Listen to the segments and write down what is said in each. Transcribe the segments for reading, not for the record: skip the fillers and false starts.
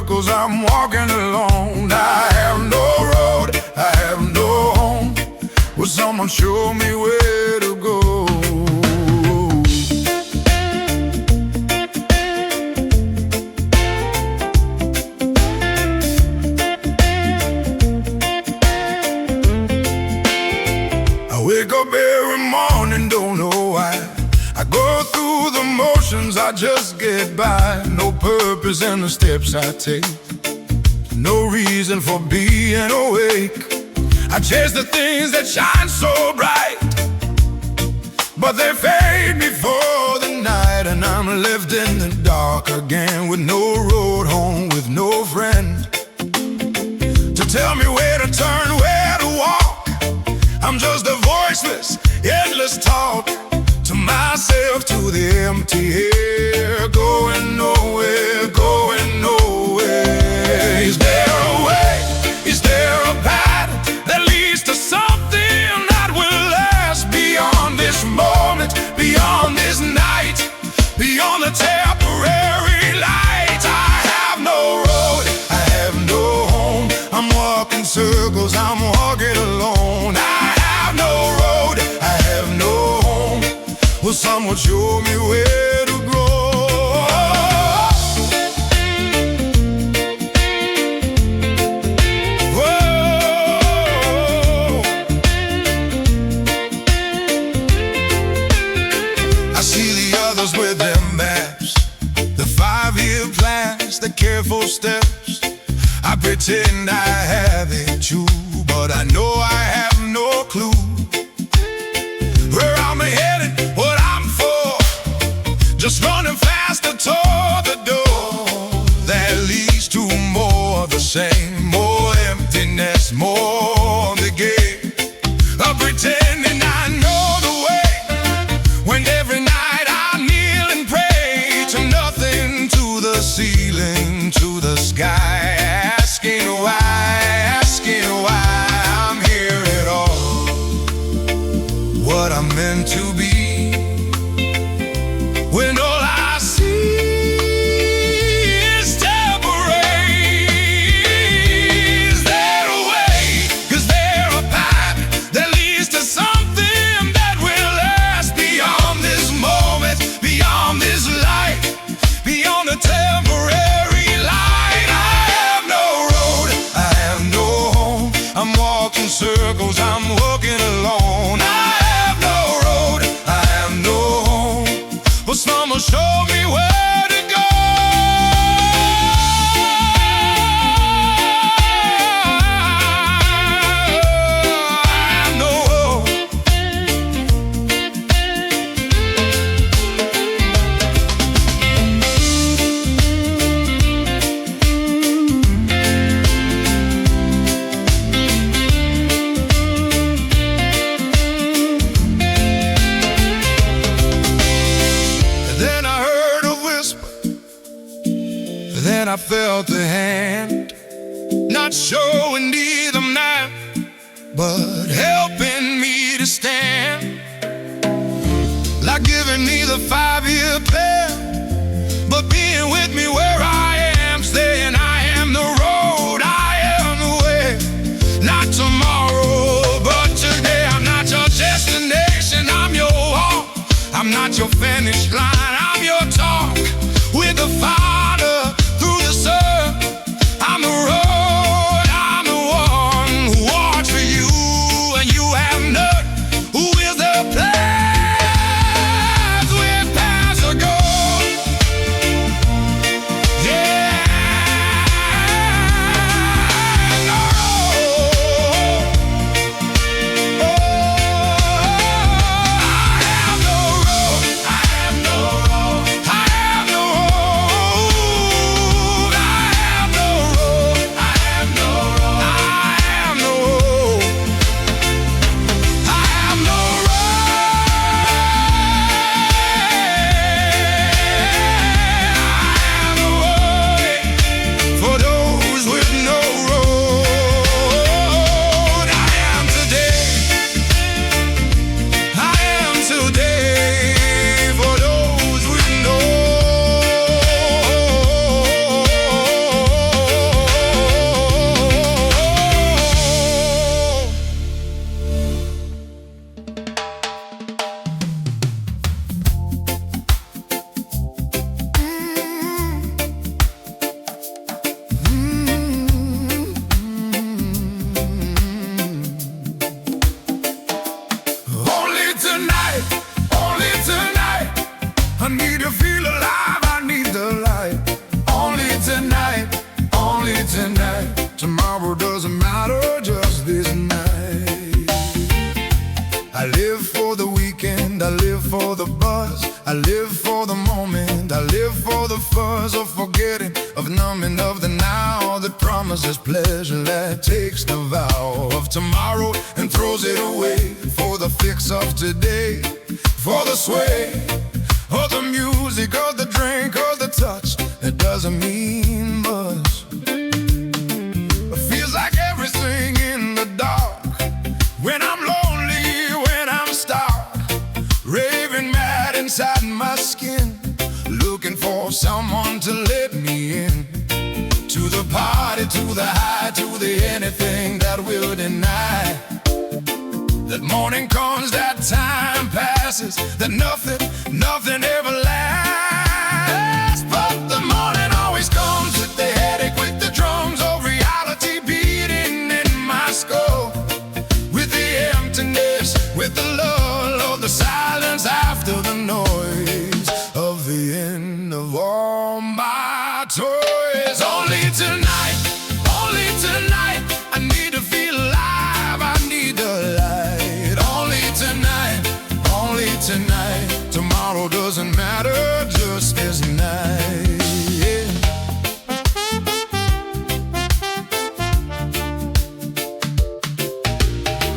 circles, I'm walking alone. I have no road, I have no home. Will someone show me where to go? I wake up every morning, don't know why. I go through the motions, I just get by. No purpose in the steps I take, no reason for being awake. I chase the things that shine so bright, but they fade before the night. And I'm left in the dark again, with no road home, with no friend to tell me where to turn, where to walk. I'm just a voiceless, endless talk to myself, to the empty air, going nowhere, going nowhere. Is there a way? Is there a path that leads to something that will last beyond this moment, beyond this night, beyond the temporary light? I have no road, I have no home. I'm walking circles, I'm walking alone. I have no road, I have no home. Will someone show me where to go? Whoa. I see the others with their maps, the 5-year plans, the careful steps. I pretend I have it too, but I know I have no clue where I'm headed, what I'm for. Just running faster toward the door that leads to more of the same, more emptiness, more of the game of pretending I know the way, when every night I kneel and pray to nothing, to the ceiling, to the sky, asking why I'm here at all. What I'm meant to be, when all I see is temporary. Is there a way? Is there a path that leads to something that will last beyond this moment, beyond this light, beyond the temporary light? I have no road, I have no home. I'm walking circles, I'm walking alone. I have no road, I have no home. But someone show me where to go. I have no hope. Then I heard a whisper, then I felt the hand, not showing either man, but helping me to stand, like giving me the 5-year plan, but being with me where I am, saying I am the road, I am the way. Not tomorrow, but today. I'm not your destination, I'm your walk. I'm not your finish line, I'm your talk. With the Father through the Son, I'm the road, I'm the one who walks for you, and you have none. Who is the path with paths of gold? Yeah, no road. Oh, I have no road, I have no road, I have no I need to feel alive, I need the light. Only tonight, only tonight. Tomorrow doesn't matter, just this night. I live for the weekend, I live for the buzz, I live for the moment, I live for the fuzz of forgetting, of numbing, of the now that promises pleasure, that takes the vow of tomorrow and throws it away for the fix of today, for the sway of the music, of the drink, of the touch. It doesn't mean much. It feels like everything in the dark when I'm lonely, when I'm stark, raving mad inside my skin, looking for someone to let me in, to the party, to the high, to the anything that will deny. That morning comes, that time passes, that nothing ever lasts. But the morning always comes with the headache, with the drums of reality beating in my skull, with the emptiness, with the lull of the silence after the noise of the end of all my toys. Only tonight, only tonight, I need to feel alive, I need the light. Only tonight, only tonight. Tomorrow doesn't matter, just this night. Yeah.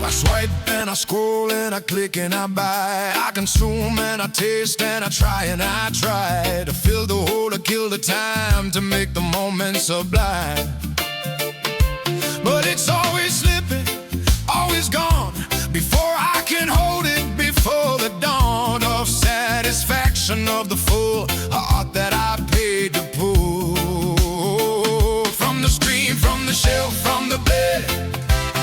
I swipe and I scroll and I click and I buy, I consume and I taste and I try to fill the hole, to kill the time, to make the moment sublime. But it's always slipping, always gone, before I can hold it, before the dawn of satisfaction of the full heart that I paid to pull from the screen, from the shelf, from the bed.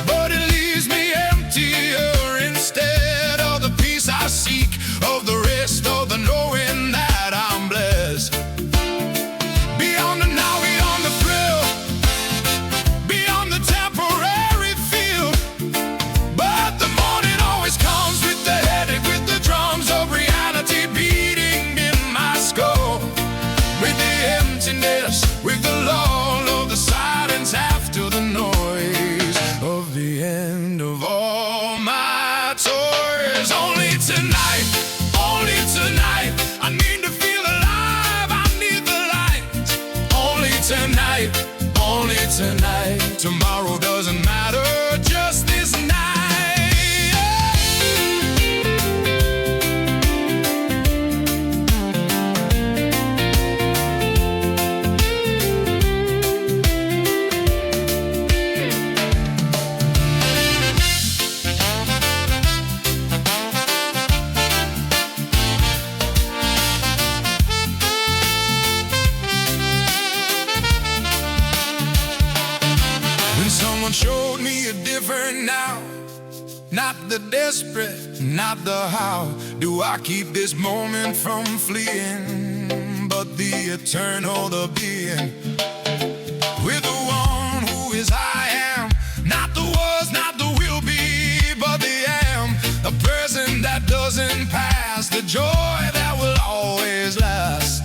But it leaves me emptier instead of the peace I seek, of the rest, of the knowing that I'm blessed. Beyond the now, beyond the thrill, beyond the temporary feel. But the morning always comes with the headache, with the drums of reality beating in my skull, with the emptiness, with the lull of the silence after the noise of the end of all my toys. Only tonight, only tonight, I need to feel alive, I need the light. Only tonight, only tonight. Tomorrow doesn't matter, just this night. Someone showed me a different now, not the desperate, not the how do I keep this moment from fleeing, but the eternal, the being, with the one who is I am, not the was, not the will be, but the am, the present that doesn't pass, the joy that will always last.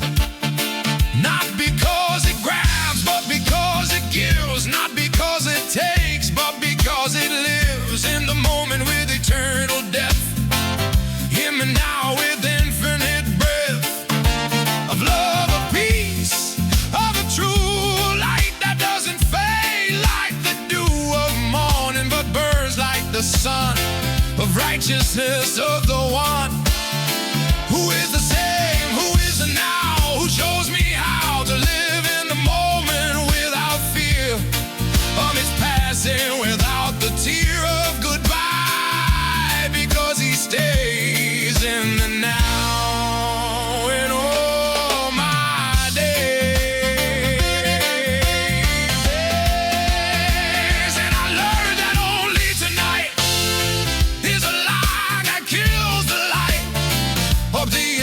Not because it grabs, but because it gives, not because it takes, but because it lives in the moment with eternal depth, in the now with infinite breath of love, of peace, of a true light that doesn't fade like the dew of morning, but burns like the sun, of righteousness of the one who is the same, who is the now, who shows me how to live in the moment without fear of its passing, without the tear of goodbye, because he stays in the now in all my days. And I learned that only tonight is a light that kills the light of the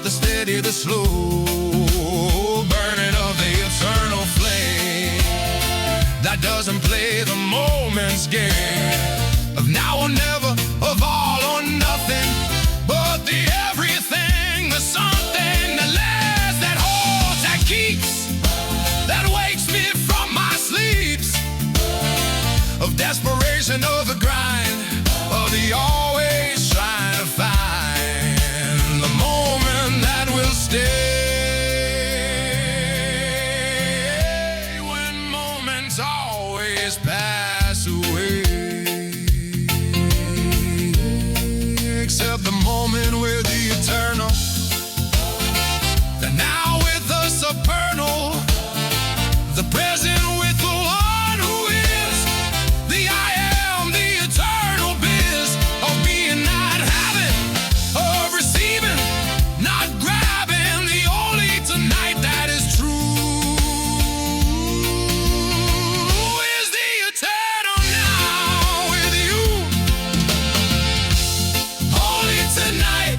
the steady, the slow burning of the eternal flame that doesn't play the moment's game of now or never, of all or nothing, but the everything, the something that lasts, that holds, that keeps, that wakes me from my sleeps, of desperation, of the grind, of the always trying to find the moment that will stay when moments always pass away, except the moment with the eternal, the now with the supernal, the present with the one who is the I am, the eternal biz of being, not having, of receiving, not grabbing, the only tonight that is true is the eternal now with you. Only tonight,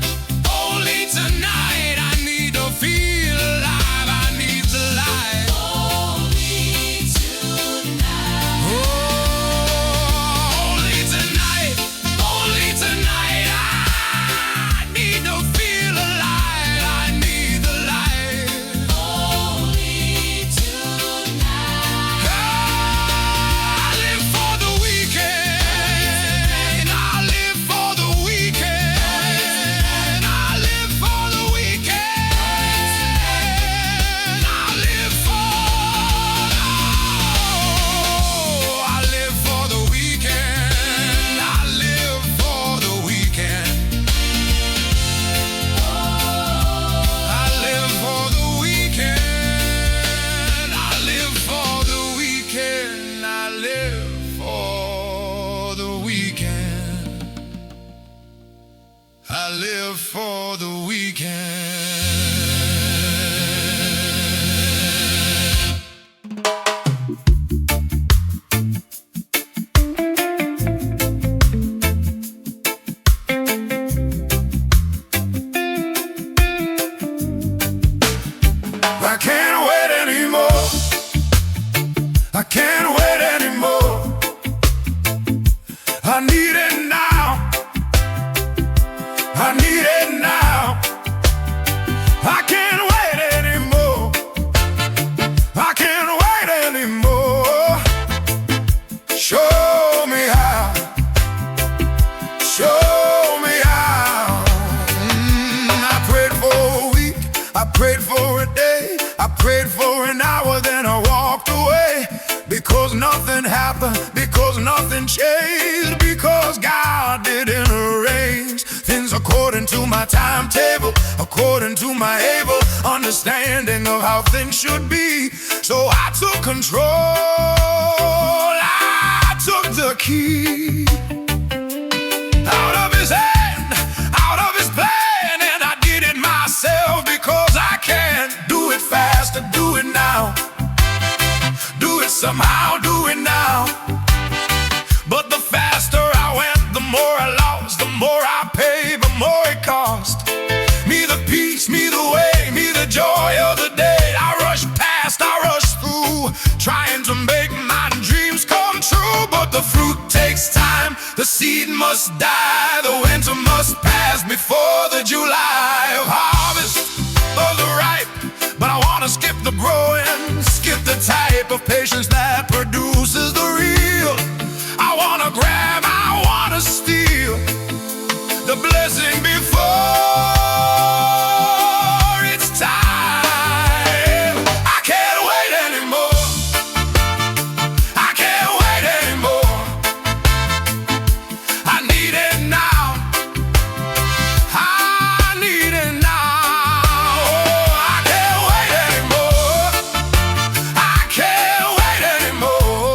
I need to feel alive, I need the light. Only tonight. Oh, only tonight, I need to feel alive, I need the light. Only tonight. I live for the weekend, I live for the weekend, I live for the weekend, I live for, oh, I live for the weekend, I live for the weekend, I live for the weekend, I live for the weekend, I live for the weekend, I live for the weekend. I can't wait anymore, I can't wait anymore, I need it now, I need it now, I can't wait anymore, I can't wait anymore, show me how, show me how. I prayed for a week, I prayed for a day, I prayed for an hour, then I walked away, because nothing happened, because nothing changed, because God didn't arrange things according to my timetable, according to my able understanding of how things should be. So I took control, I took the key out of his hand, out of his plan, and I did it myself, because I can't do it fast, do it now, do it somehow, do it now. But the faster I went, the more I lost, the more I paid, the more it cost me the peace, me the way, me the joy of the day. I rushed past, I rushed through, trying to make my dreams come true. But the fruit takes time, the seed must die, the winter must pass before the July of harvest of the ripe. But I wanna skip the growing, skip the type of patience that produces the real. I wanna grab, I wanna steal the blessing before it's time. I can't wait anymore, I can't wait anymore, I need it now, I need it now. Oh, I can't wait anymore, I can't wait anymore,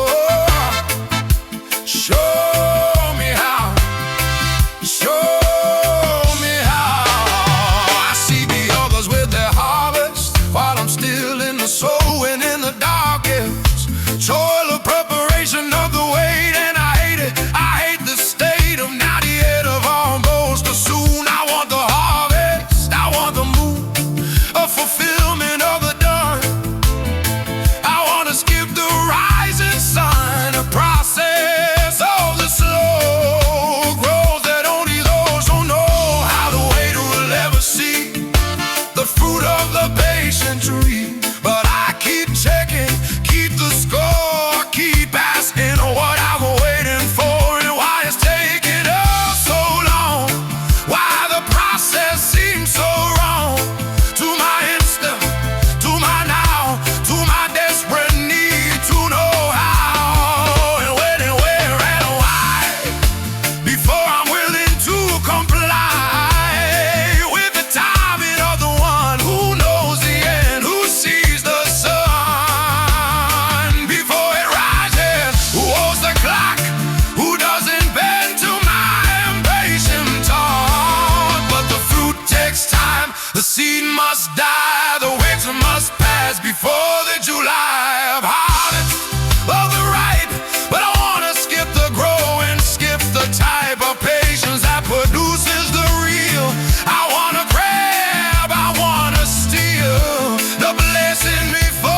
seed must die, the winter must pass before the July of harvest of the ripe. But I wanna skip the growing, skip the type of patience that produces the real. I wanna grab, I wanna steal the blessing before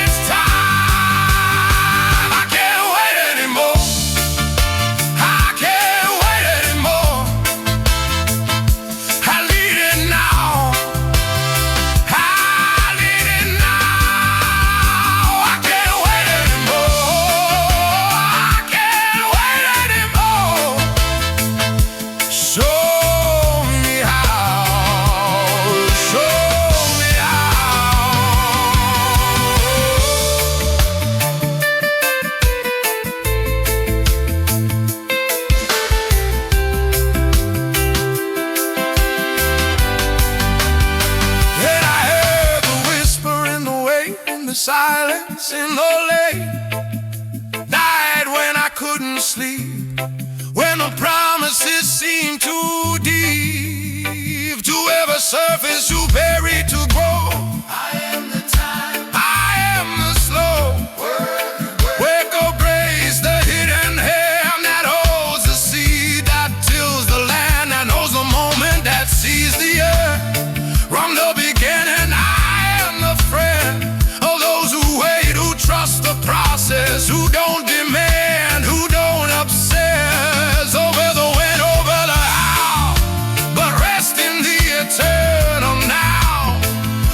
it's time. I can't wait anymore. I can't wait anymore. I need it now. I need it now. I can't wait anymore. I can't wait anymore. Show me how. Show me how. Then I heard the whisper in the wait, in the silence, in the late night when I couldn't sleep, when the promises seemed too deep to ever surface, too buried to grow. I am the time, I am the slow work of grace, the hidden hand that holds the seed, that tills the land, that knows the moment, that sees the earth from the beginning. I am the friend of those who wait, who trust the process, who don't demand, who don't obsess over the when, over the how, but rest in the eternal now.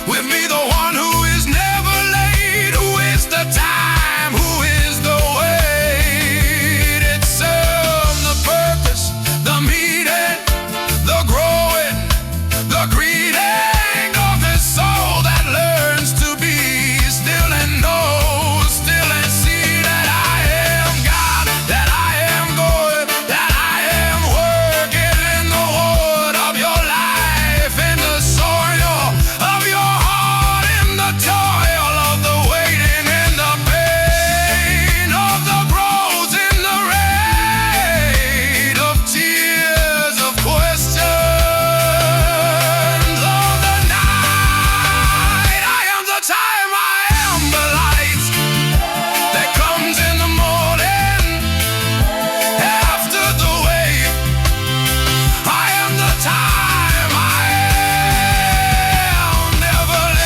With me, the one who is never late, who is the time, who is the wait. It's the purpose, the meaning, the growing, the greeting of this soul that learns to be still and knows, still and see that I am God, that I am good, that I am working in the wood of your life, in the soil of your heart, in the toil of the waiting, in the pain of the grows, in the rain of tears, of questions of the night. I am the time, I am the light that comes in the morning after the wait. I am the time, I am never late.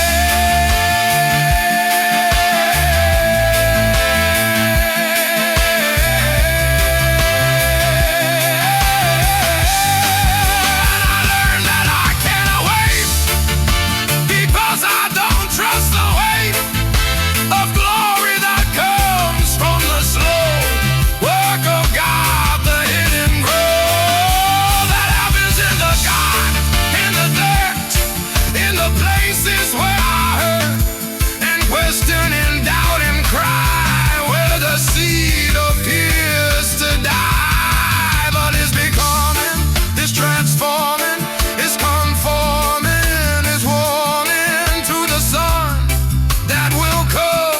I learned that I can't wait because I don't trust the weight of glory that comes from the slow work of God, the hidden growth that happens in the garden, in the dirt, in the places where I hurt and question and doubt and cry, where the seed appears to die, but is becoming, is transforming, is conforming, is warming to the sun that will come,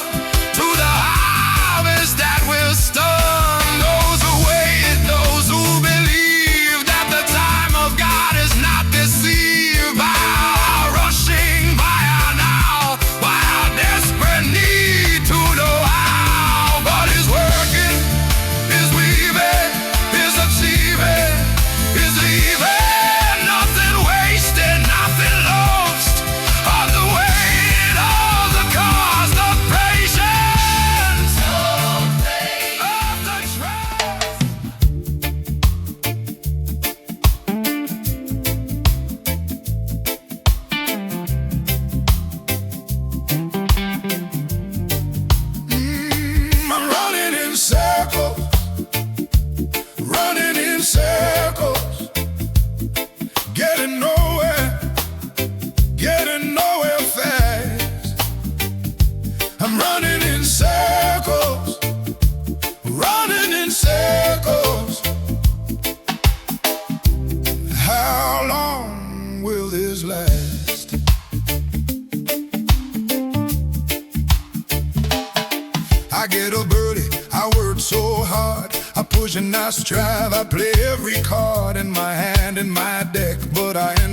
to the harvest that will stun those who wait, those who believe that the time of God is not deceived by our rushing by our now, by our desperate need to know how. God is working, is weaving, is achieving, is leaving nothing wasted, nothing lost on the weight of the cost of patience, of the trust. I'm running in circles, running in circles, getting nowhere fast. I'm running in circles, running in circles. How long will this last? I get a birdie, I work so hard, I push and I strive, I play every card in my hand, in my deck, but I end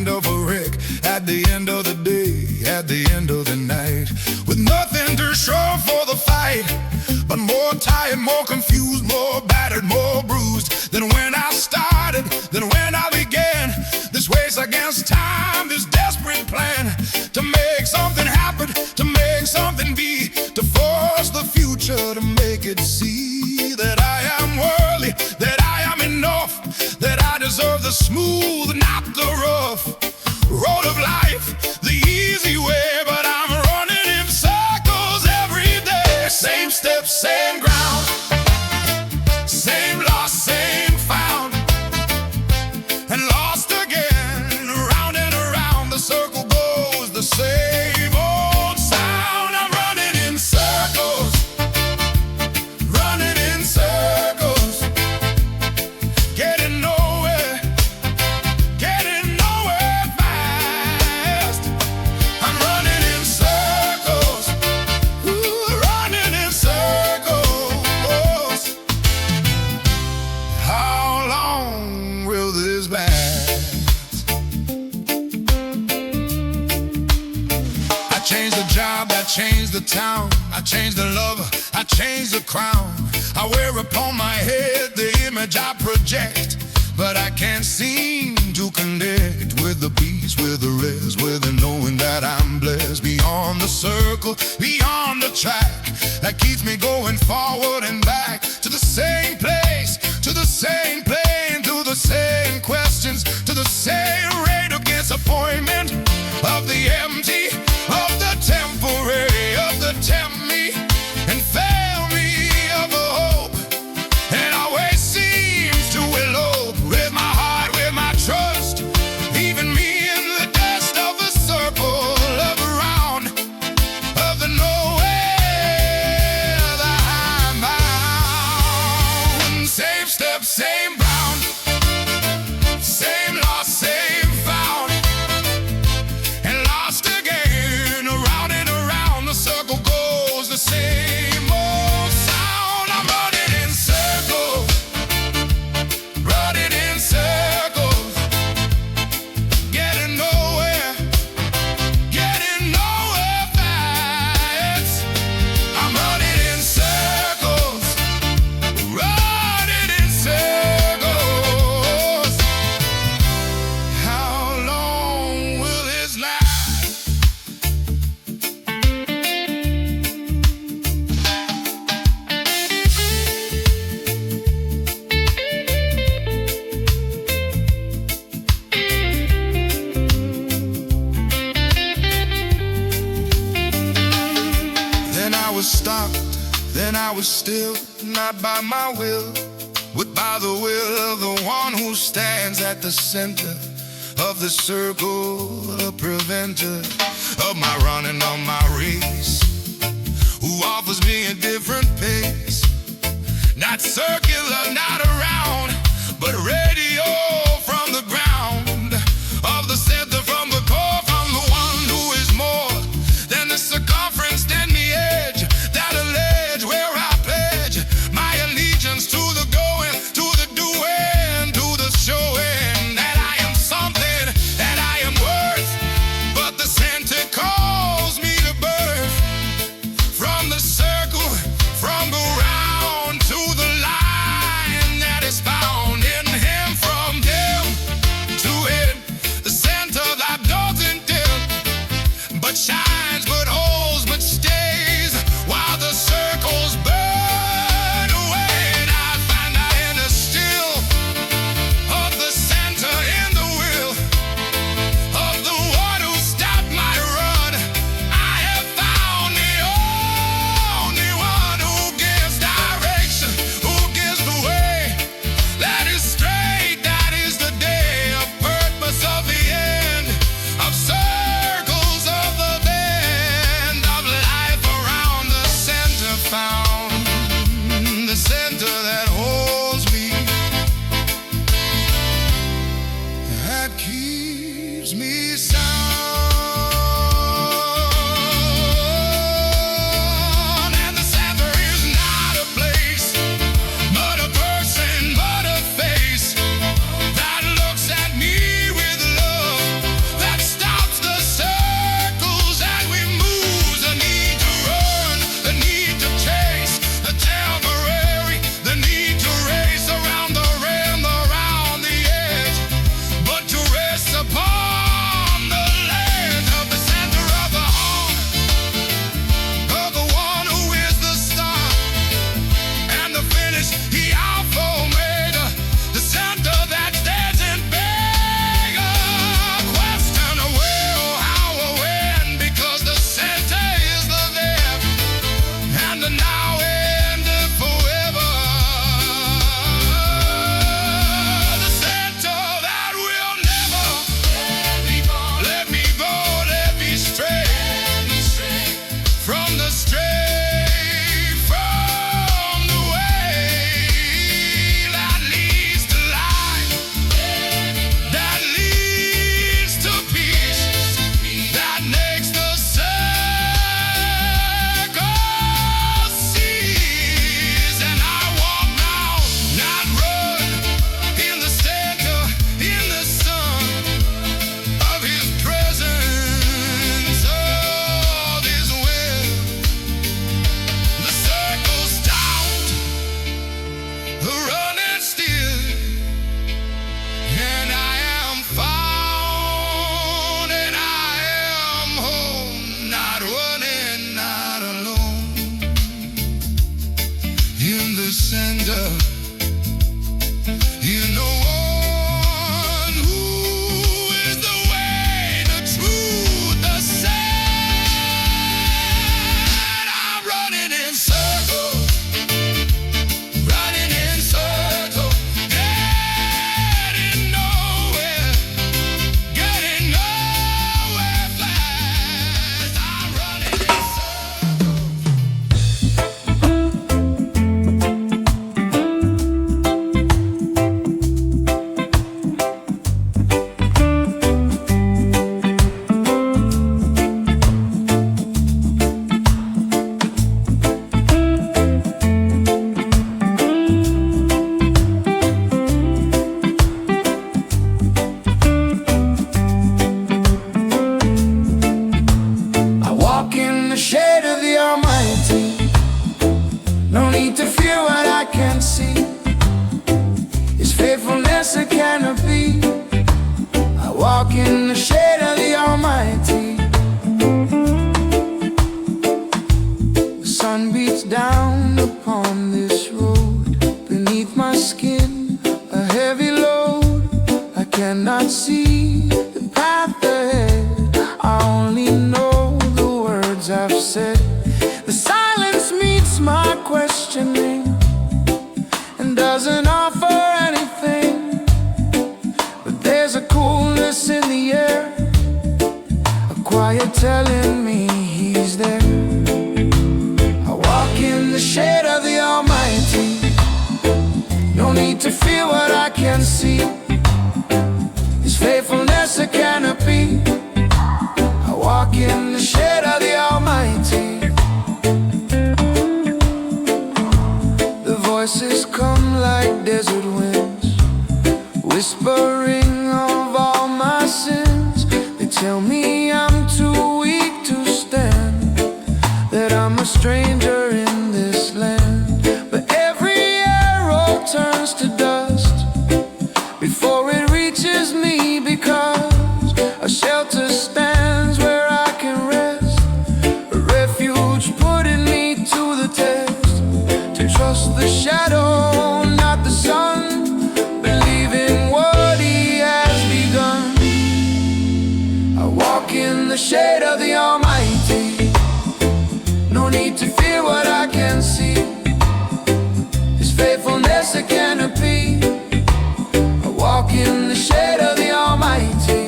more confused, more battered, more bruised than when I started, than when I began. This race against time, this desperate plan to make something happen, to make something be, to force the future, to make it see that I am worthy, that I am enough, that I deserve the smooth, not the rough road of life, the easy way. But I'm running in circles every day. Same steps, same ground, same lost, same found, and lost again. Around and around the circle goes, the same old sound. I'm running in circles, running in circles, getting nowhere, getting nowhere fast. I'm running in circles, ooh, running in circles. How long will this last? I changed the job, I changed the town, I changed the lover, I changed the crown. I wear upon my head the image I project, but I can't seem to connect with the peace, with the rest, with the knowing that I'm blessed. Beyond the circle, beyond the track that keeps me going forward and back to the same place, to the same plane, to the same questions, to the same rate against appointment of the empty, of the temporary, of the tempt me and fail me of a hope, and always seems to elope with my heart, with my trust, leaving me in the dust of the circle, of the round, of the nowhere that I'm bound. Same step, same ground, same lost, same found, and lost again. Around and around the circle goes, the same old sound. I'm running in circles, running in circles, getting nowhere, getting nowhere fast. I'm running in circles, running in circles. How long will this last? Then I was stopped, then I was still, not by my will, but by the will of the one who stands at the center of the circle, a preventer of my running, of my race, who offers me a different pace, not circular, not around, but radio from the ground, of the center, from the core, from the one who is more than the circumference, than the edge, that allege where I pledge my allegiance to the going, to the doing, to the showing that I am something, that I am worth. But the center calls me to birth, from the circle, from the round to the line that is found in him, from him to him, the center that doesn't dim, but shines, but holds, but stays, while the circles burn away. And I find I in the still of the center, in the will of the one who stopped my run. I have found the only one who gives direction, who gives the way that is straight, that is the day of purpose, of the end of circles, of the bend of life around the center found, the center that holds me, that keeps me sound. And the center is not a place, but a person, but a face that looks at me with love, that stops the circles as we move, the need to run, the need to chase, the temporary in the shade of the Almighty. The sun beats down upon this road. Beneath my skin, a heavy load. I cannot see the path ahead. I only know the words I've said. The silence meets my questioning and doesn't offer anything. But there's a coolness in the air, a quiet telling me he's there. I walk in the shade of the Almighty. No need to fear what I can see. His faithfulness a canopy. I walk in the shade of the Almighty. The voices come like desert winds, whispering of all my sins. They tell me I'm too weak to stand, that I'm a stranger in this land. But every arrow turns to dust before it reaches me, because a shelter stands where I can rest, a refuge putting me to the test. To trust the shadow, not the sun, believe in what he has begun. I walk in the shade of the Almighty. No need to fear what I can see. His faithfulness a canopy. I walk in the shade of the Almighty.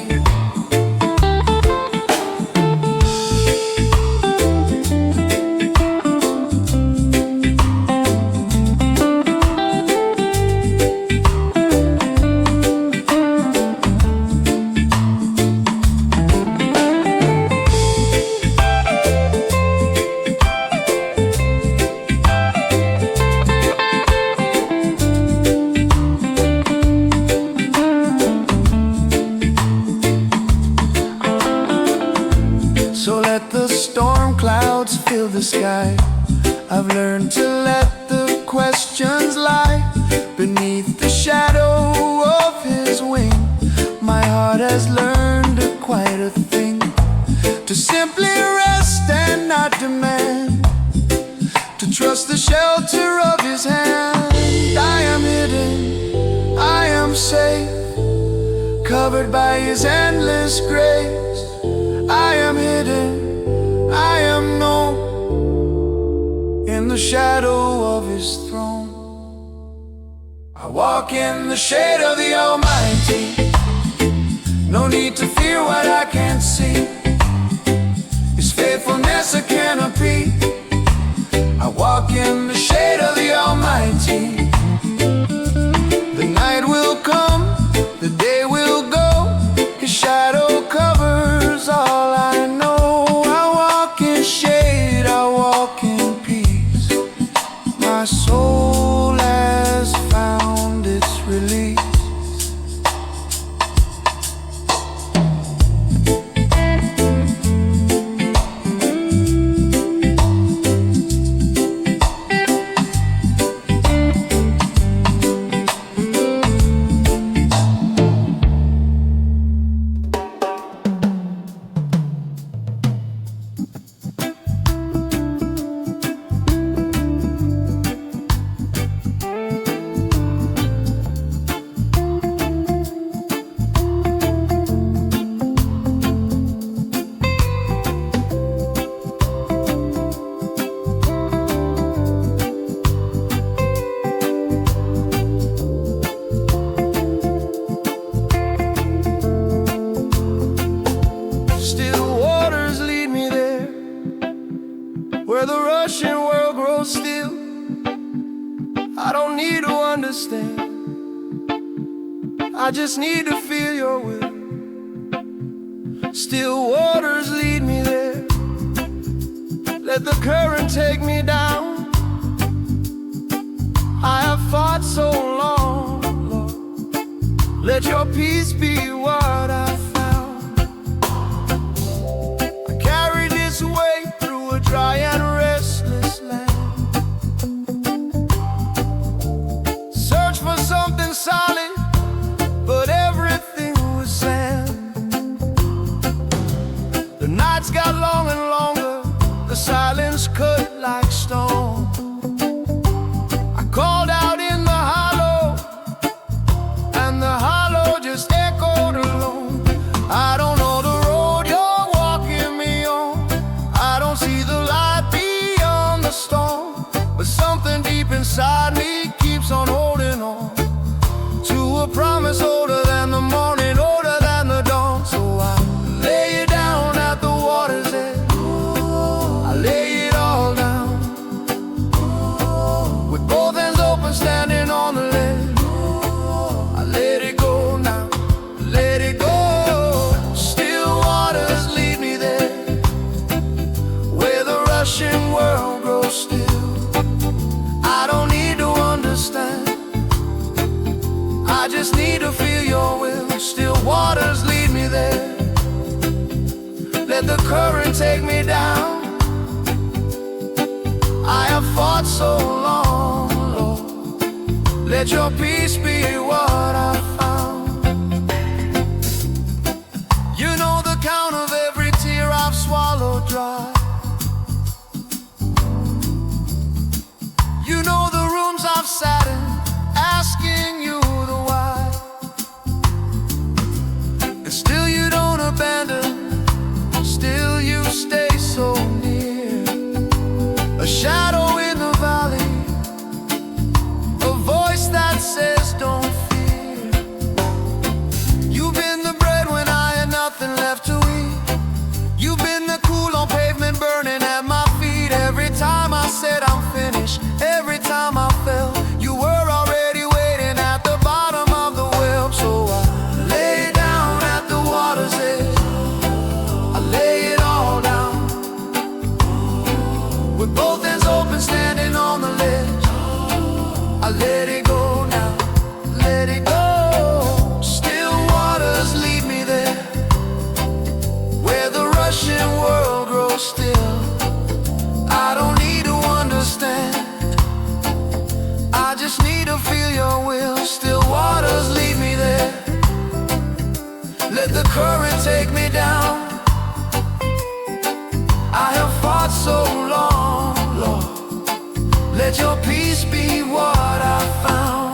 So let the storm clouds fill the sky. I've learned to let the questions lie beneath the shadow of his wing. My heart has learned quite a thing, to simply rest and not demand, to trust the shelter of his hand. I am hidden, I am safe, covered by his endless grace. I am hidden, I am known in the shadow of his throne. I walk in the shade of the Almighty. No need to fear what I can't see. His faithfulness a canopy. I walk in the shade of the Almighty. The night will come, the day will go. His shadow covers all I know. I walk in shade, I walk in peace. My soul has found its release. Where the rushing world grows still, I don't need to understand, I just need to feel your will. Still waters lead me there, let the current take me down. I have fought so long, Lord, let your peace be what I found. I carry this weight through a dry and restless land. Search for something solid, but everything was sand. Let the current take me down. I have fought so long, Lord. Let your peace be what I found. You know the count of every tear I've swallowed dry. You know the rooms I've sat in, asking you the why. And still you don't abandon, still you stay so near. A shadow in the valley, a voice that says don't fear. You've been the bread when I had nothing left to eat. You've been the cool on pavement burning at my feet. Every time I said I'm finished, every time I fell, you were already waiting at the bottom of the well. So I lay down at the water's edge, I lay it all down, with both hands open, standing on the ledge. I let it go now, let it go. Still waters lead me there, where the rushing world grows still. I don't need to understand, I just need to feel your will. Still waters lead me there. Let the current take me down. I have fought so long, Lord. Let your peace be what I found.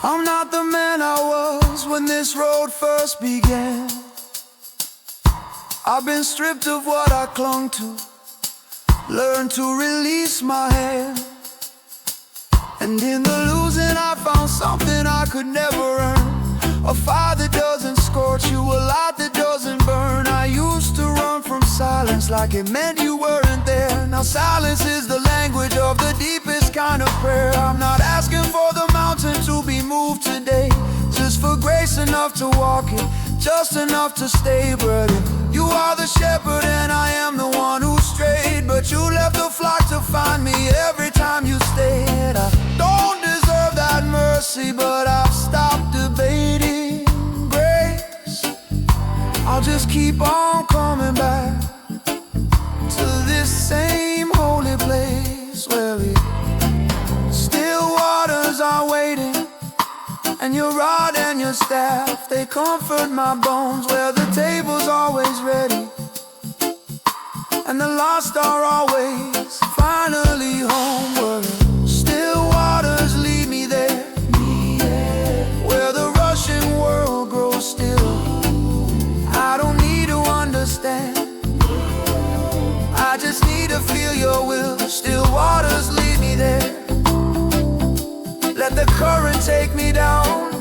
I'm not the man I was when this road first began. I've been stripped of what I clung to, learned to release my hand. And in the losing I found something I could never earn. A fire that doesn't scorch you, a light that doesn't burn. I used to run from silence like it meant you weren't there. Now silence is the language of the deepest kind of prayer. I'm not asking for the mountain to be moved today, just for grace enough to walk it, just enough to stay. But you are the shepherd and I am the one who strayed. But you left the flock to find me every time you stayed. I don't deserve that mercy, but I've stopped debating grace. I'll just keep on coming back to this same holy place, where the still waters are waiting, and your rod and your staff, they comfort my bones. Where the table's always ready, and the lost are always finally home. Where the still waters lead me there, where the rushing world grows still. I don't need to understand, I just need to feel your will. Still waters lead me there. Let the current take me down.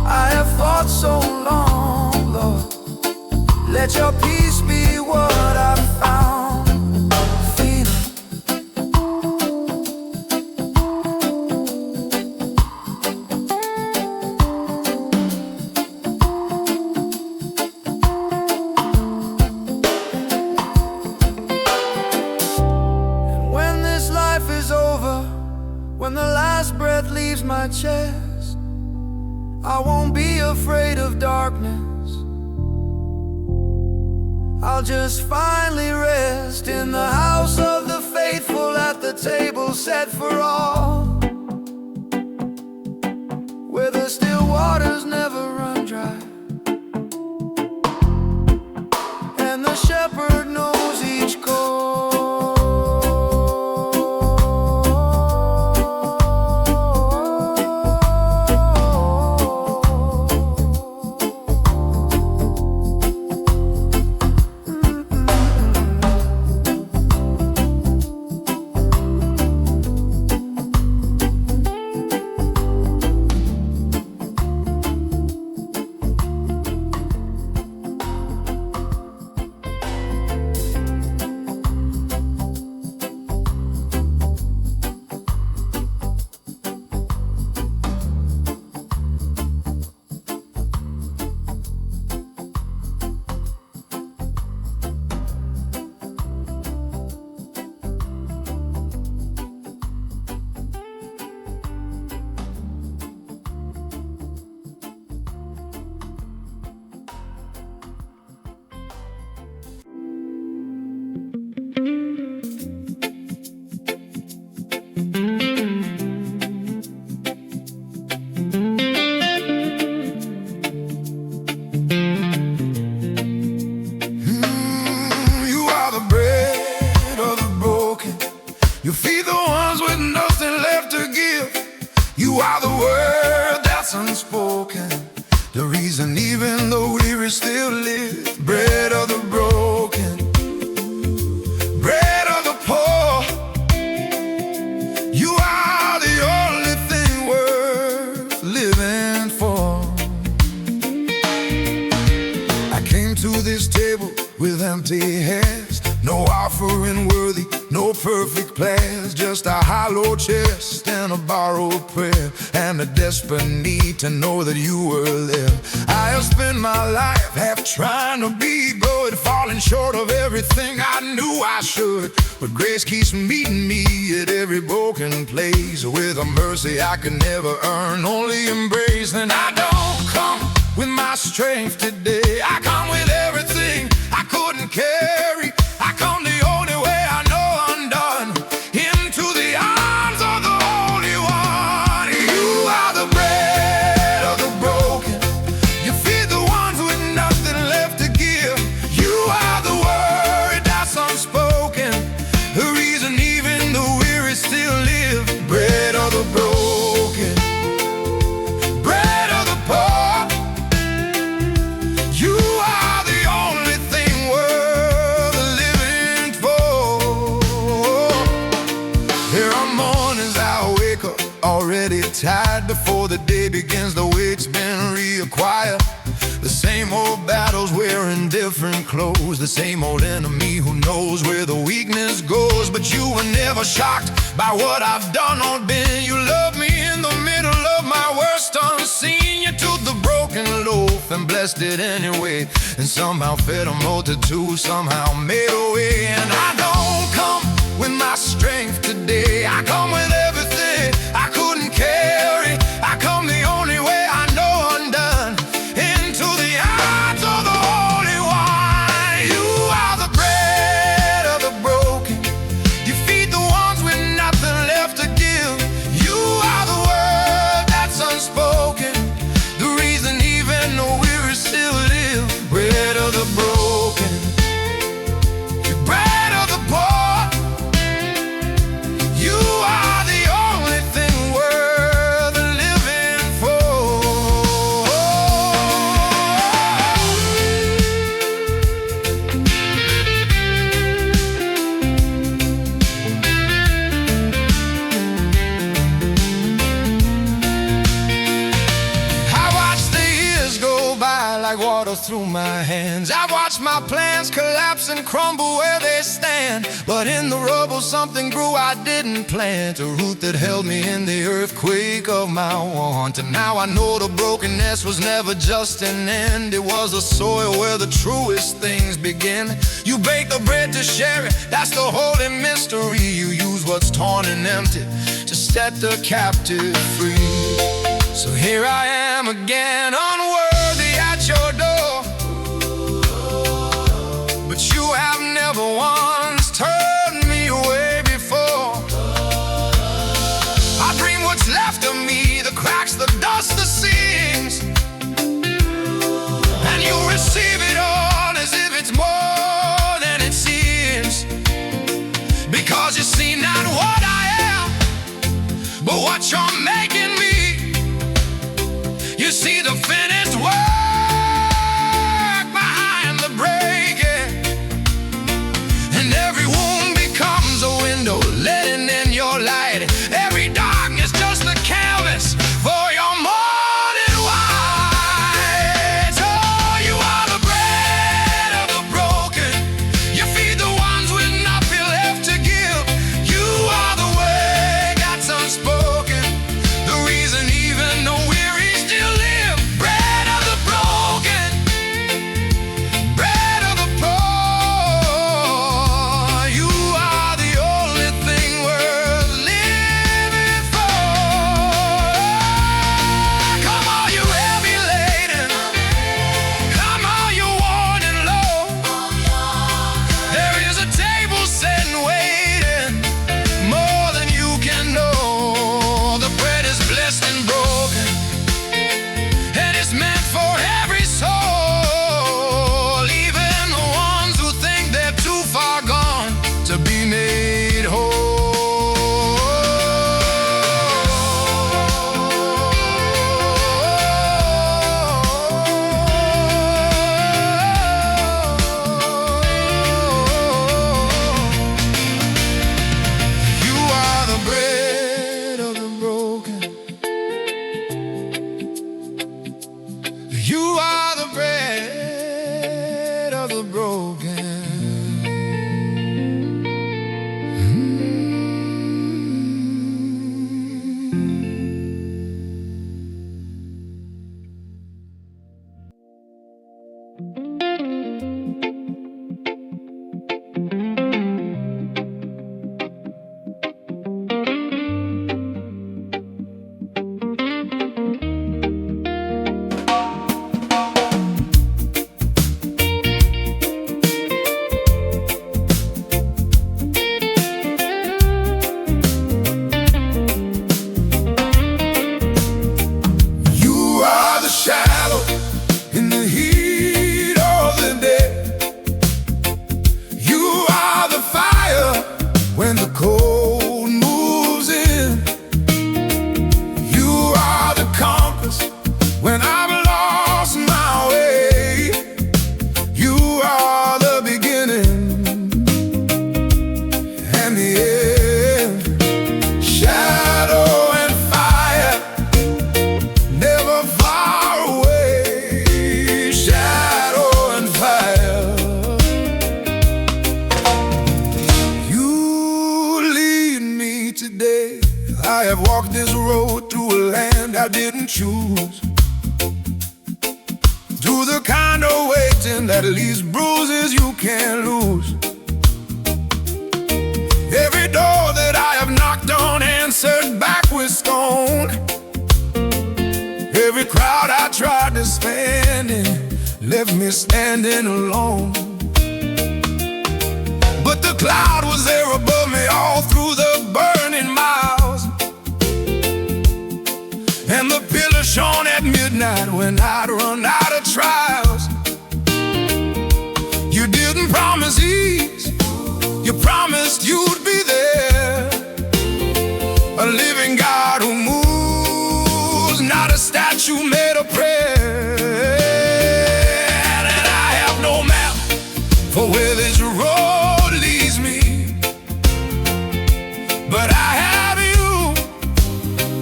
I have fought so long, Lord. Let your peace be what I found. And when this life is over, when the last breath leaves my chest, I won't be afraid of darkness. I'll just finally rest in the house of the faithful, at the table set for all, where the still waters never run dry, and the shepherd knows each call. You feed the ones with nothing left to give. You are the word that's unspoken, the reason even the weary still live. Bread of the broken, bread of the poor. You are the only thing worth living for. I came to this table with empty hands, no offering worthy, no perfect plans, just a hollow chest and a borrowed prayer, and a desperate need to know that you were there. I have spent my life half trying to be good, falling short of everything I knew I should. But grace keeps meeting me at every broken place, with a mercy I could never earn, only embrace. And I don't come with my strength today, I come with everything I couldn't carry. I come the only way I know, undone, into the arms of the Holy One. You are the bread of the broken. You feed the ones with nothing left to give. You are the word that's unspoken, the reason even the weary still live. Bread of the broken, bread of the poor. You are the only thing worth living for. There are mornings I wake up already tired, before the day begins the weight's been reacquired. The same old battles wearing different clothes, the same old enemy who knows where the weakness goes. But you were never shocked by what I've done or been. You love me in the middle of my worst unseen. You took the broken loaf and blessed it anyway, and somehow fed a multitude, somehow made a way. And I don't come with my strength today, I come with everything I couldn't carry. I come the only way I know, undone, into the arms of the Holy One. You are the bread of the broken. You feed the ones with nothing left to give. You are the word that's unspoken, the reason even the weary still live. Bread of the broken, bread of the poor. You are the only thing worth living for. I watched the years go by like water through my hands. I watched my plans collapse and crumble where they stand. But in the rubble something grew I didn't plant, a root that held me in the earthquake of my want. And now I know the brokenness was never just an end, it was the soil where the truest things begin. You bake the bread to share it, that's the holy mystery. You use what's torn and empty to set the captive free. So here I am again, unworthy at your door, but you have never once turned me away before. I bring what's left of me, the cracks, the dust, the seams, and you receive it all as if it's more than it seems. Because you see not what I am, but what you're making me. You see the finished work behind the breaking, and every wound becomes a window letting in your light. Every darkness just the canvas for your morning white. Oh, you are the bread of the broken. You feed the ones with nothing left to give. You are the way that's unspoken, the I have walked this road through a land I didn't choose, through the kind of waiting that leaves bruises you can't lose. Every door that I have knocked on answered back with stone. Every crowd I tried to stand in left me standing alone. But the cloud was there above me all through the burning miles, and the pillar shone at midnight when I'd run out of trials. You didn't promise ease, you promised you'd be there, a living God who moves, not a statue made of prayer. And I have no map for where this road leads me, but I have you,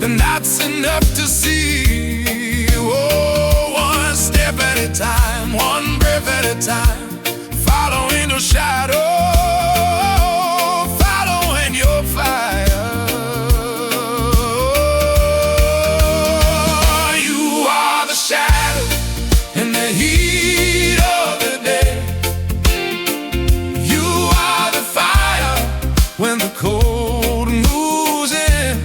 and that's enough to see. Oh, one step at a time, one breath at a time, following the shadow, following your fire. You are the shadow in the heat of the day. You are the fire when the cold moves in.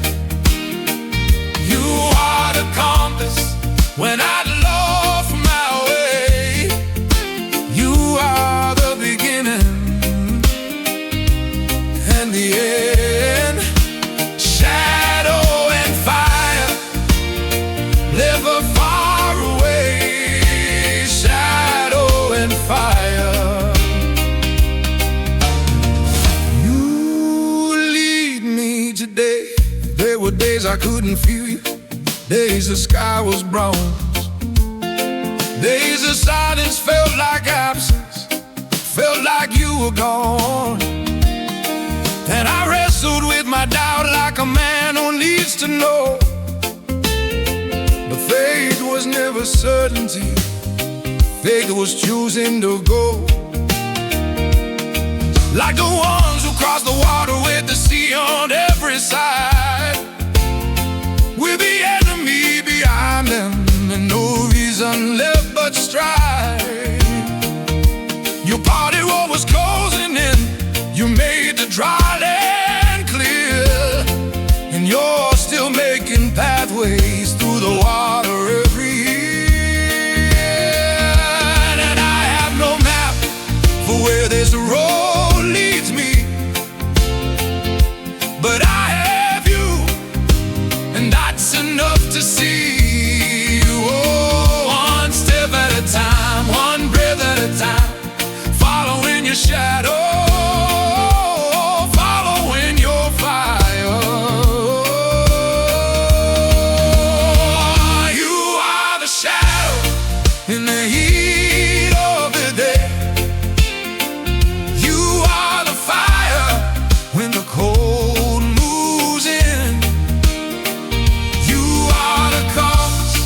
You are the compass when I'd lost my way. You are the beginning and the end. Shadow and fire, never far away. Shadow and fire. You lead me today. There were days I couldn't feel you, days the sky was bronze, days the silence felt like absence, felt like you were gone. And I wrestled with my doubt like a man who needs to know. But faith was never certainty, faith was choosing to go. Like the ones who cross the water with the sea on every side, with the enemy behind them and no reason left but strife. You parted what was closing in, you made the dry land clear, and you're still making pathways through the water every year. And I have no map for where this road leads me, but I have you, and that's enough to see. Oh, one step at a time, one breath at a time, following your shadow, following your fire. You are the shadow in the heat of the day. You are the fire when the cold moves in. You are the compass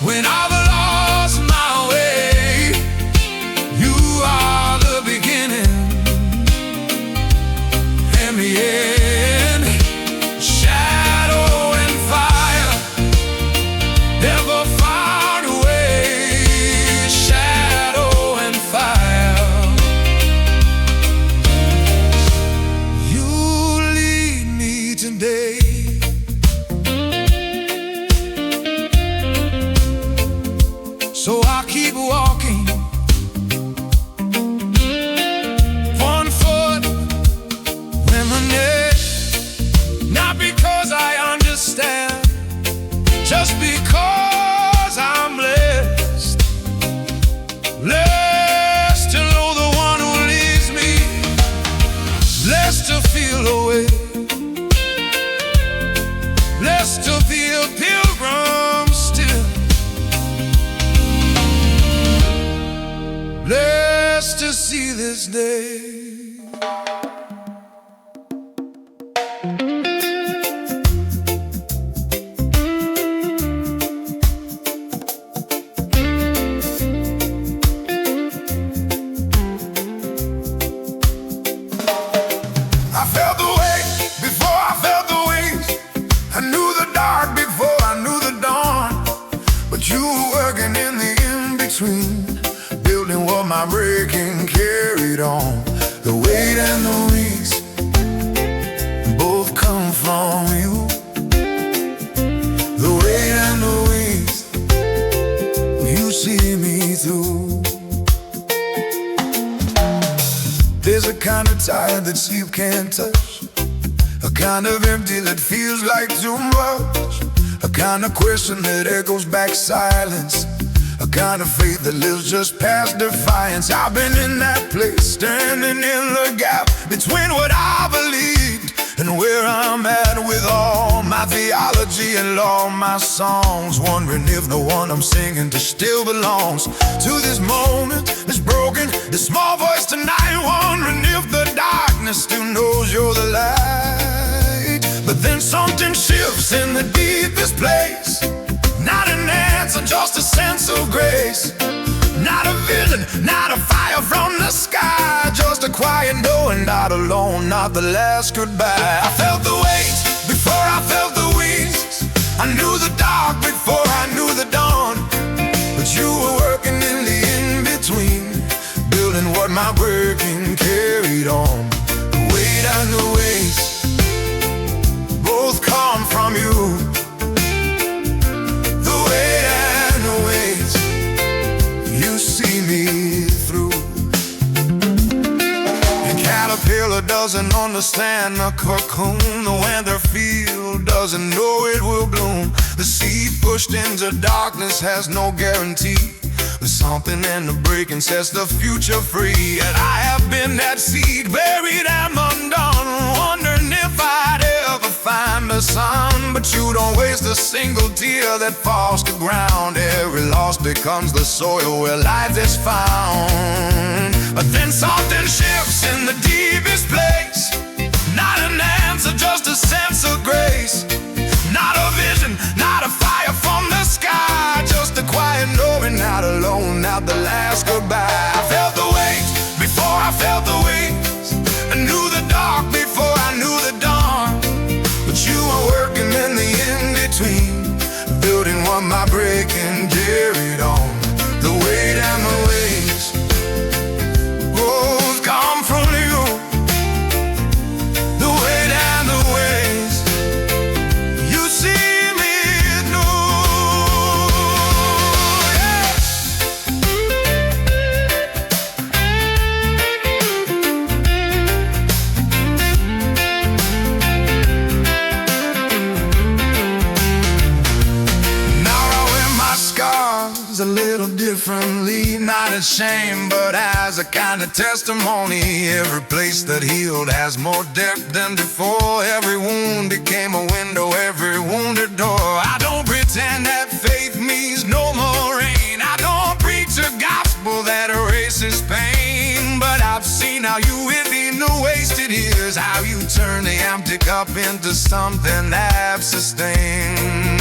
when I've lost my way. You are the beginning and the end. Shadow and fire, never far away. Shadow and fire. You lead me today. So I'll keep walking, one foot when the next, not because I understand, just because I'm blessed. Blessed to know the one who leads me, blessed to feel the way, blessed to be a pilgrim still, blessed to see this day. I felt the way before I felt the wings. carried on. The weight and the wings both come from you. The weight and the wings, you see me through. There's a kind of tide that sleep can't touch, a kind of empty that feels like too much, a kind of question that echoes back silence, a kind of faith that lives just past defiance. I've been in that place, standing in the gap between what I believed and where I'm at, with all my theology and all my songs, wondering if the one I'm singing to still belongs to this moment that's broken, this small voice tonight, wondering if the darkness still knows you're the light. But then something shifts in the deepest place. Not an answer, just a sense of grace. Not a vision, not a fire from the sky, just a quiet knowing, not alone, not the last goodbye. I felt the weight before I felt the wings. I knew the dark before I knew the dawn. But you were working in the in-between, building what my breaking carried on. The weight and the weights both come from you. Doesn't understand the cocoon, the weather field doesn't know it will bloom. The seed pushed into darkness has no guarantee, but something in the breaking sets the future free. And I have been that seed buried and undone, wondering if I'd ever find the sun. But you don't waste a single tear that falls to ground. Every loss becomes the soil where life is found. But then something shifts in the deepest place. Not an answer, just a sense of grace. Not a vision, not a fire from the sky, just a quiet knowing, not alone, not the last goodbye. I felt the weight before I felt the wings. I knew the dark before I knew the dawn. But you were working in the in-between, building what my breaking carried on. The weight and the waves both come from you. The weight and the ways, you see me through. Yeah. Now I wear my scars a little differently, not ashamed, but as a kind of testimony. Every place that healed has more depth than before. Every wound became a window, every wounded door. I don't pretend that faith means no more rain. I don't preach a gospel that erases pain, but I've seen how you within the wasted years, how you turn the empty cup into something that sustains.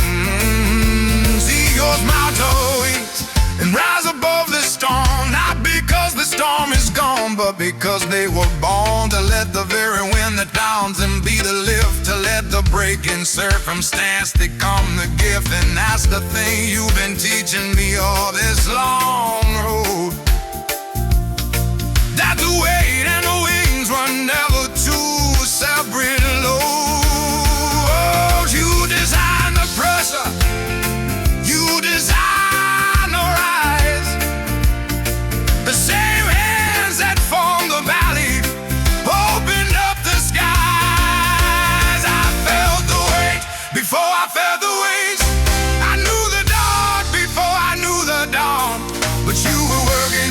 Eagles mount wings and rise above the storm, not because the storm is gone, but because they were born to let the very wind that downs them be the lift, to let the breaking circumstance become the gift. And that's the thing you've been teaching me all this long road, that the weight and the wings were never two separate loads. You design the pressure, you design the rise. The same hands that formed the valley opened up the skies. I felt the weight before I felt the waves. I knew the dark before I knew the dawn. But you were working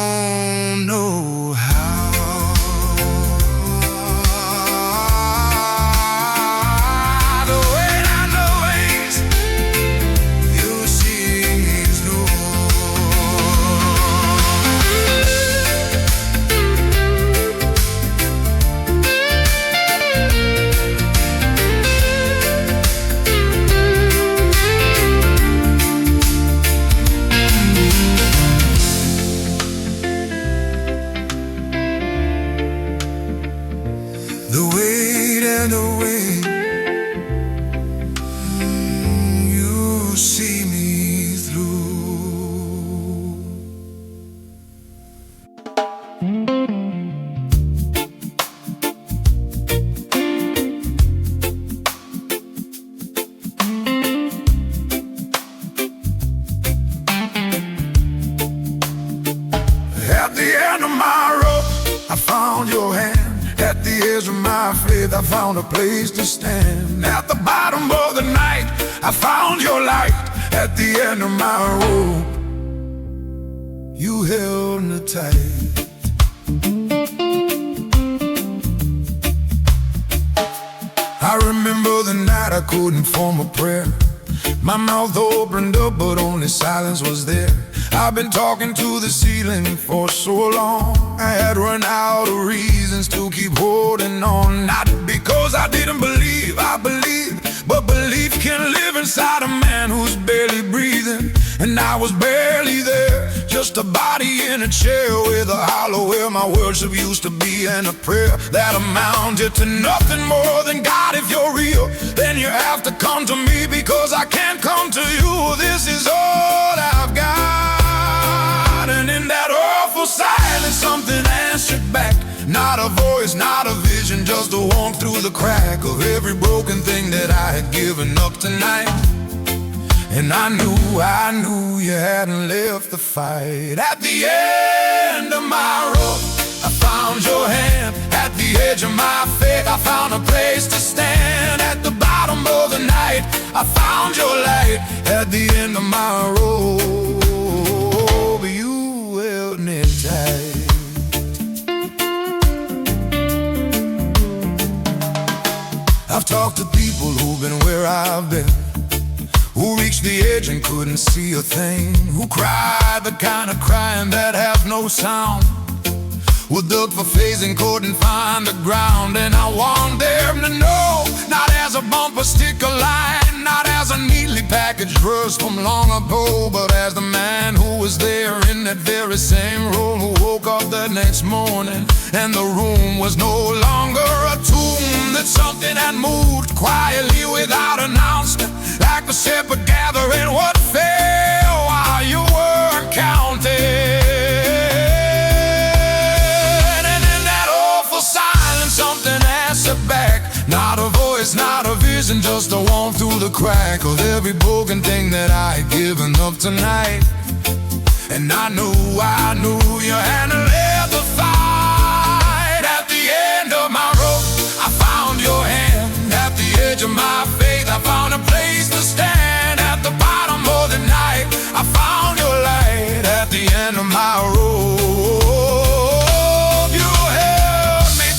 don't know how. The weight and the ways you see me through. The weight and the way you see me through. At the end of my rope, I found your hand. At the edge of my faith, I found a place to stand. At the bottom of the night, I found your light. At the end of my rope, you held me tight. I remember the night I couldn't form a prayer. My mouth opened up, but only silence was there. I've been talking to the ceiling for so long. I had run out of reasons to keep holding on. Not because I didn't believe, I believed. But belief can live inside a man who's barely breathing. And I was barely there, just a body in a chair with a hollow where my worship used to be, and a prayer that amounted to nothing more than, God, if you're real, then you have to come to me, because I can't come to you. This is all I've got. And in that awful silence, something answered back. Not a voice, not a vision, just a walk through the crack of every broken thing that I had given up tonight. And I knew you hadn't left the fight. At the end of my rope, I found your hand. At the edge of my faith, I found a place to stand. At the bottom of the night, I found your light. At the end of my rope, you held me tight. I've talked to people who've been where I've been, who reached the edge and couldn't see a thing, who cried the kind of crying that has no sound, who dug for faith and couldn't find the ground. And I want them to know, not as a bumper sticker line, not as a neatly packaged verse from long ago, but as the man who was there in that very same room, who woke up the next morning and the room was no longer a tomb, that something had moved quietly without announcement, like the shepherd gathering what fell while you weren't counting. And in that awful silence, something answered back. Not a voice, not a vision, just a walk through the crack of every broken thing that I had given up tonight. And I knew you hadn't left the fight. At the end of my rope, I found your hand. At the edge of my faith, I found a place to stand. At the bottom of the night, I found your light. At the end of my rope, you held me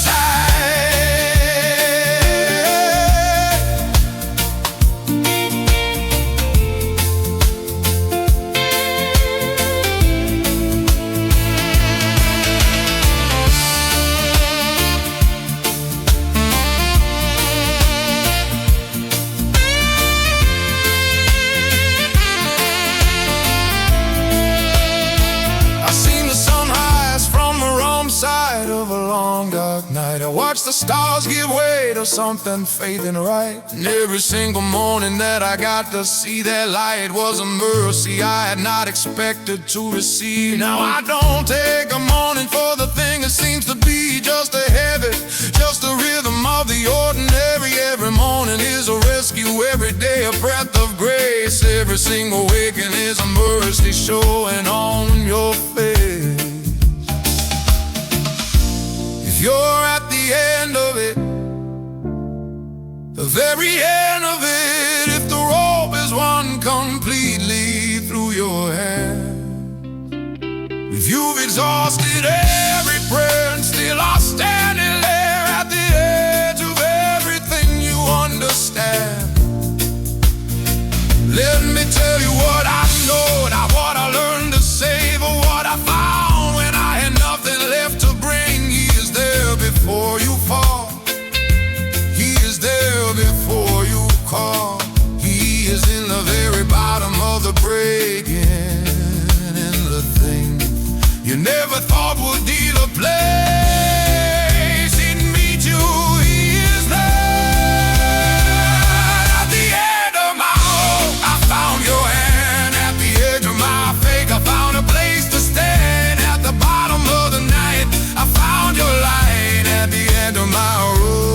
night. I watched the stars give way to something fading right. And every single morning that I got to see that light was a mercy I had not expected to receive. Now I don't take a morning for the thing that seems to be just a habit, just a rhythm of the ordinary. Every morning is a rescue, every day a breath of grace. Every single waking is a mercy showing on your face. If you're at the end of it, the very end of it, if the rope is run completely through your hand, if you've exhausted exhausted every prayer, and still I'm standing there at the edge of everything you understand. Let me tell you what I know, not what I learned to save, or what I found when I had nothing left to bring. He is there before you fall. He is there before you call. He is in the very bottom of the breaking, and the thing you never thought would deal a place, he'd meet you. He is there at the end of my hope. I found your hand at the edge of my fake. I found a place to stand at the bottom of the night. I found your light at the end of my rope.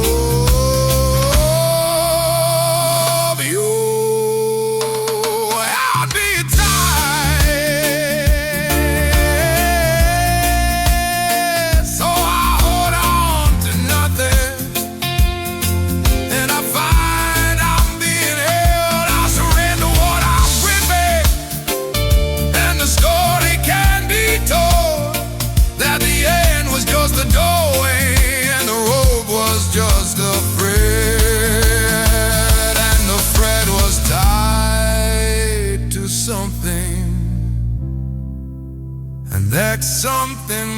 The doorway and the rope was just a thread, and the thread was tied to something, and that something